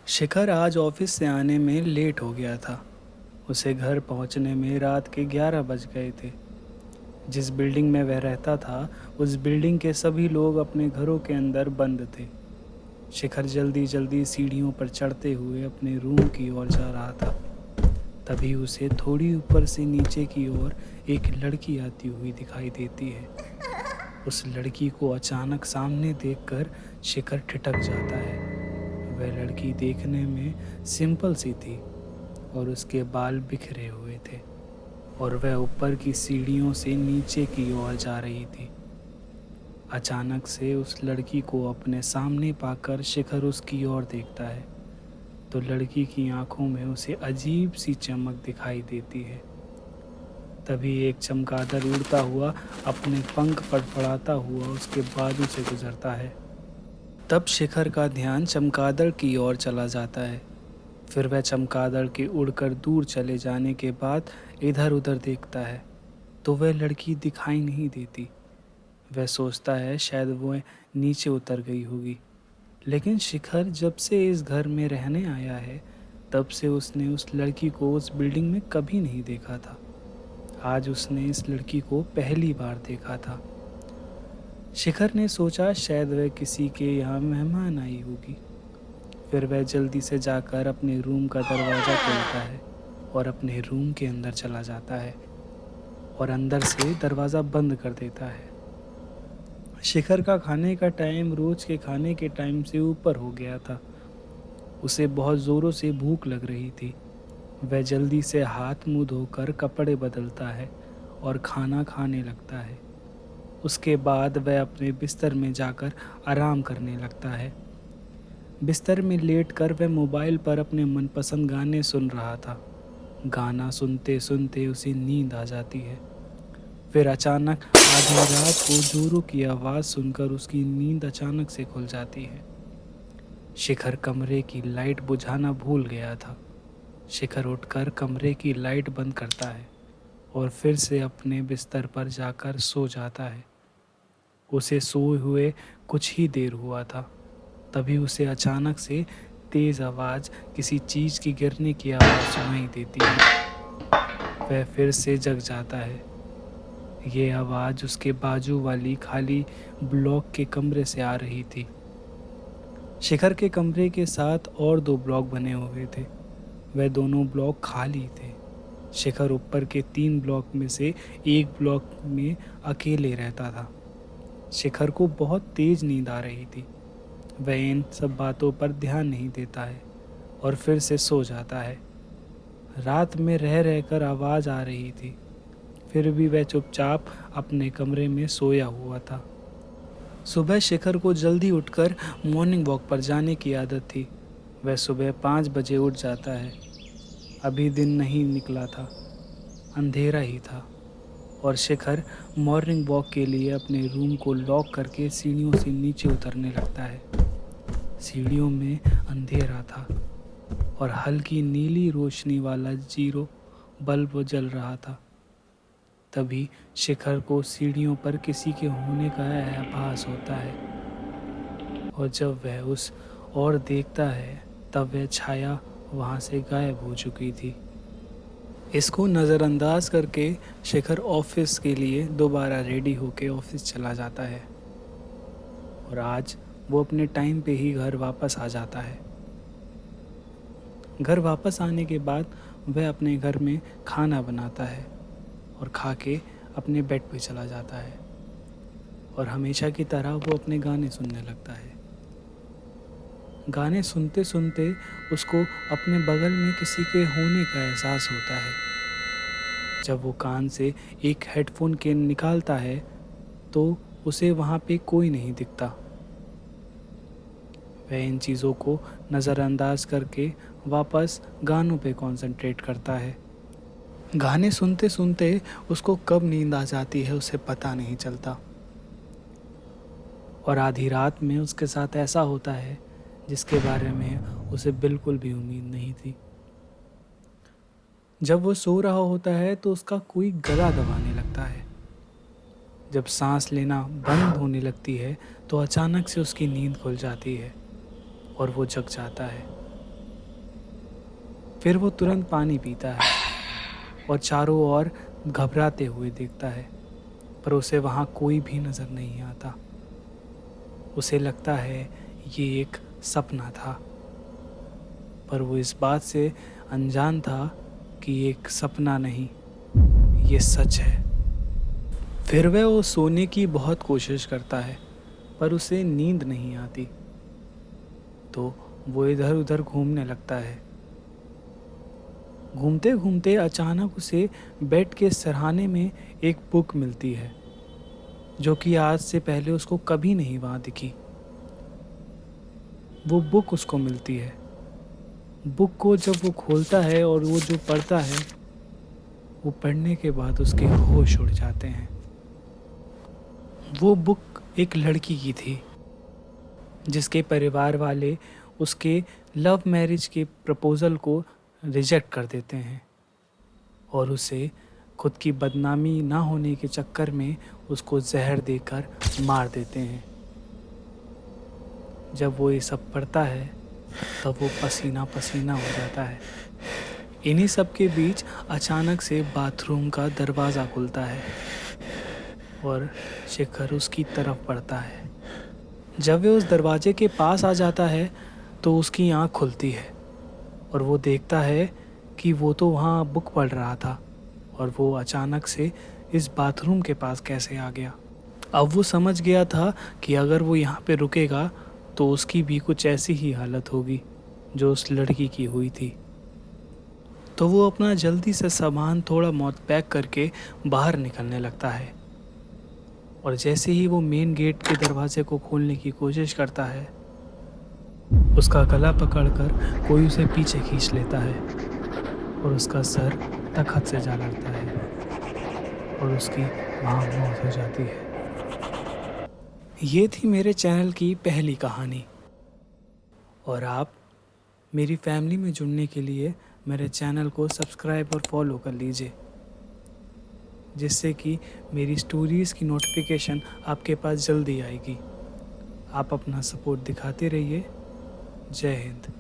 शिखर आज ऑफिस से आने में लेट हो गया था। उसे घर पहुंचने में रात के 11 बज गए थे। जिस बिल्डिंग में वह रहता था, उस बिल्डिंग के सभी लोग अपने घरों के अंदर बंद थे। शिखर जल्दी जल्दी सीढ़ियों पर चढ़ते हुए अपने रूम की ओर जा रहा था। तभी उसे थोड़ी ऊपर से नीचे की ओर एक लड़की आती हुई दिखाई देती है। उस लड़की को अचानक सामने देखकर शिखर ठिठक जाता है। वह लड़की देखने में सिंपल सी थी और उसके बाल बिखरे हुए थे और वह ऊपर की सीढ़ियों से नीचे की ओर जा रही थी। अचानक से उस लड़की को अपने सामने पाकर शिखर उसकी ओर देखता है तो लड़की की आंखों में उसे अजीब सी चमक दिखाई देती है। तभी एक चमगादड़ उड़ता हुआ अपने पंख फड़फड़ाता हुआ उसके बाजू से गुजरता है। तब शिखर का ध्यान चमगादड़ की ओर चला जाता है। फिर वह चमगादड़ के उड़कर दूर चले जाने के बाद इधर उधर देखता है तो वह लड़की दिखाई नहीं देती। वह सोचता है शायद वह नीचे उतर गई होगी। लेकिन शिखर जब से इस घर में रहने आया है तब से उसने उस लड़की को उस बिल्डिंग में कभी नहीं देखा था। आज उसने इस लड़की को पहली बार देखा था। शिखर ने सोचा शायद वह किसी के यहाँ मेहमान आई होगी। फिर वह जल्दी से जाकर अपने रूम का दरवाज़ा खोलता है और अपने रूम के अंदर चला जाता है और अंदर से दरवाज़ा बंद कर देता है। शिखर का खाने का टाइम रोज़ के खाने के टाइम से ऊपर हो गया था। उसे बहुत ज़ोरों से भूख लग रही थी। वह जल्दी से हाथ मुंह धोकर कपड़े बदलता है और खाना खाने लगता है। उसके बाद वह अपने बिस्तर में जाकर आराम करने लगता है। बिस्तर में लेटकर वह मोबाइल पर अपने मनपसंद गाने सुन रहा था। गाना सुनते सुनते उसे नींद आ जाती है। फिर अचानक आधी रात को जोरों की आवाज़ सुनकर उसकी नींद अचानक से खुल जाती है। शिखर कमरे की लाइट बुझाना भूल गया था। शिखर उठकर कमरे की लाइट बंद करता है और फिर से अपने बिस्तर पर जाकर सो जाता है। उसे सोए हुए कुछ ही देर हुआ था, तभी उसे अचानक से तेज़ आवाज़ किसी चीज़ की गिरने की आवाज़ सुनाई देती है। वह फिर से जग जाता है। ये आवाज़ उसके बाजू वाली खाली ब्लॉक के कमरे से आ रही थी। शिखर के कमरे के साथ और 2 ब्लॉक बने हुए थे। वह दोनों ब्लॉक खाली थे। शिखर ऊपर के 3 ब्लॉक में से एक ब्लॉक में अकेले रहता था। शिखर को बहुत तेज नींद आ रही थी। वह इन सब बातों पर ध्यान नहीं देता है और फिर से सो जाता है। रात में रह रहकर आवाज़ आ रही थी, फिर भी वह चुपचाप अपने कमरे में सोया हुआ था। सुबह शिखर को जल्दी उठकर मॉर्निंग वॉक पर जाने की आदत थी। वह सुबह 5 बजे उठ जाता है। अभी दिन नहीं निकला था, अंधेरा ही था और शिखर मॉर्निंग वॉक के लिए अपने रूम को लॉक करके सीढ़ियों से नीचे उतरने लगता है। सीढ़ियों में अंधेरा था और हल्की नीली रोशनी वाला जीरो बल्ब जल रहा था। तभी शिखर को सीढ़ियों पर किसी के होने का आभास होता है और जब वह उस ओर देखता है तब वह छाया वहाँ से गायब हो चुकी थी। इसको नज़रअंदाज करके शिखर ऑफिस के लिए दोबारा रेडी होके ऑफिस चला जाता है और आज वो अपने टाइम पे ही घर वापस आ जाता है। घर वापस आने के बाद वह अपने घर में खाना बनाता है और खा के अपने बेड पे चला जाता है और हमेशा की तरह वो अपने गाने सुनने लगता है। गाने सुनते सुनते उसको अपने बगल में किसी के होने का एहसास होता है। जब वो कान से एक हेडफोन के निकालता है तो उसे वहाँ पे कोई नहीं दिखता। वह इन चीज़ों को नज़रअंदाज करके वापस गानों पे कंसंट्रेट करता है। गाने सुनते सुनते उसको कब नींद आ जाती है उसे पता नहीं चलता और आधी रात में उसके साथ ऐसा होता है जिसके बारे में उसे बिल्कुल भी उम्मीद नहीं थी। जब वो सो रहा होता है तो उसका कोई गला दबाने लगता है। जब सांस लेना बंद होने लगती है तो अचानक से उसकी नींद खुल जाती है और वो जग जाता है। फिर वो तुरंत पानी पीता है और चारों ओर घबराते हुए देखता है, पर उसे वहाँ कोई भी नज़र नहीं आता। उसे लगता है ये एक सपना था, पर वो इस बात से अनजान था कि ये एक सपना नहीं, ये सच है। फिर वह वो सोने की बहुत कोशिश करता है, पर उसे नींद नहीं आती, तो वो इधर उधर घूमने लगता है। घूमते घूमते अचानक उसे बेड के सरहाने में एक बुक मिलती है, जो कि आज से पहले उसको कभी नहीं वहाँ दिखी। वो बुक उसको मिलती है। बुक को जब वो खोलता है और वो जो पढ़ता है, वो पढ़ने के बाद उसके होश उड़ जाते हैं। वो बुक एक लड़की की थी, जिसके परिवार वाले उसके लव मैरिज के प्रपोज़ल को रिजेक्ट कर देते हैं और उसे खुद की बदनामी ना होने के चक्कर में उसको जहर देकर मार देते हैं। जब वो ये सब पढ़ता है तब वो पसीना पसीना हो जाता है। इन्हीं सब के बीच अचानक से बाथरूम का दरवाज़ा खुलता है और शिखर उसकी तरफ बढ़ता है। जब वे उस दरवाजे के पास आ जाता है तो उसकी आँख खुलती है और वो देखता है कि वो तो वहाँ बुक पढ़ रहा था और वो अचानक से इस बाथरूम के पास कैसे आ गया। अब वो समझ गया था कि अगर वो यहाँ पे रुकेगा तो उसकी भी कुछ ऐसी ही हालत होगी जो उस लड़की की हुई थी। तो वो अपना जल्दी से सामान थोड़ा बहुत पैक करके बाहर निकलने लगता है और जैसे ही वो मेन गेट के दरवाजे को खोलने की कोशिश करता है, उसका गला पकड़कर कोई उसे पीछे खींच लेता है और उसका सर तख़्त से जा लगता है और उसकी वहाँ मौत हो जाती है। ये थी मेरे चैनल की पहली कहानी और आप मेरी फैमिली में जुड़ने के लिए मेरे चैनल को सब्सक्राइब और फॉलो कर लीजिए, जिससे कि मेरी स्टोरीज़ की नोटिफिकेशन आपके पास जल्दी आएगी। आप अपना सपोर्ट दिखाते रहिए। जय हिंद।